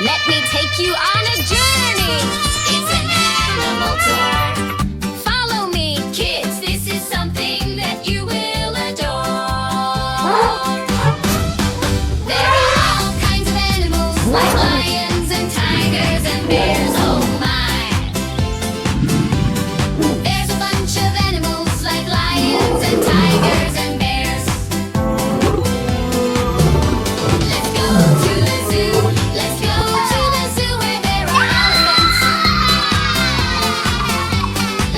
Let me take you on a journey. It's an animal tour. Follow me, kids. This is something that you will adore. There are all kinds of animals like lions and tigers and bears. Oh my! There's a bunch of animals like lions and tigers and bears. Let's go to the zoo. Let's go to the zoo where there are elephants.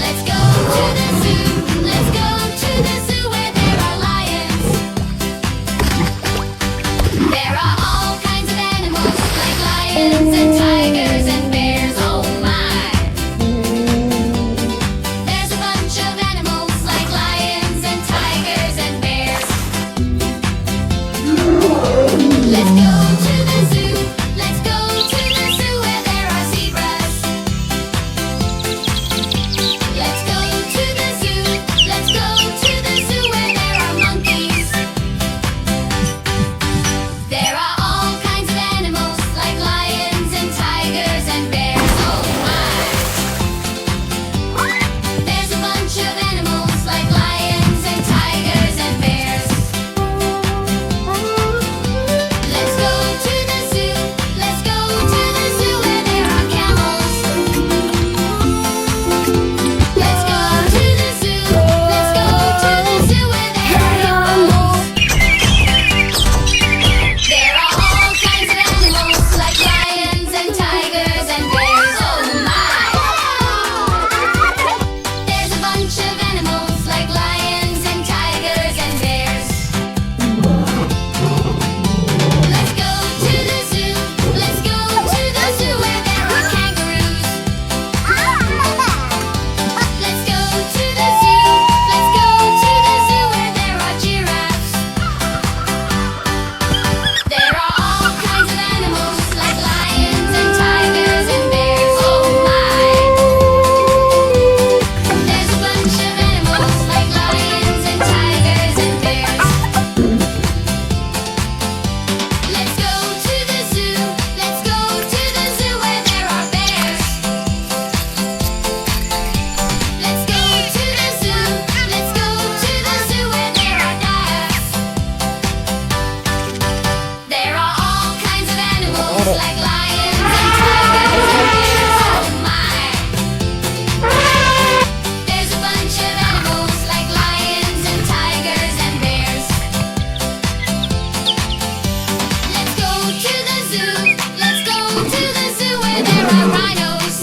Let's go to the zoo. Let's go to the zoo where there are lions. There are all kinds of animals like lions and tigers and bears. Oh my! There's a bunch of animals like lions and tigers and bears. Let's go to the zoo. Let's go to the zoo where there are zebras. Let's go to the zoo. Let's go to the zoo where there are monkeys. There are all kinds of animals like lions and tigers and bears. Oh my! There's a bunch of animals like lions and tigers and bears. Let's go to the zoo. Let's go to the zoo where there are camels. Let's go to the zoo. Let's go to the zoo where there are hippos. There are all kinds of animals like lions and tigers and bears. Oh my! There's a bunch of animals like lions and tigers and bears. Let's go to the zoo. Let's go to the zoo where there are kangaroos. Let's go to the zoo. Let's go to the zoo where there are giraffes. There are all kinds of animals like lions and tigers and bears. Oh my! There's a bunch of animals like lions and tigers and bears. Let's go to the zoo. Let's go to the zoo where there are bears. Let's go to the zoo. Let's go to the zoo where there are giraffes. There are all kinds of animals like lions and tigers and bears. Oh my! There's a bunch of animals like lions and tigers and bears. Let's go to the zoo. Let's go to the zoo where there are rhinos.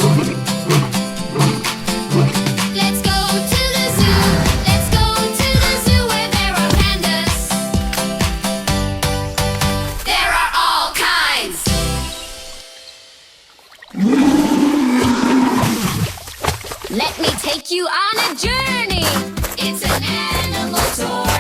Let's go to the zoo. Let's go to the zoo where there are pandas. There are all kinds. Let me take you on a journey. It's an animal tour.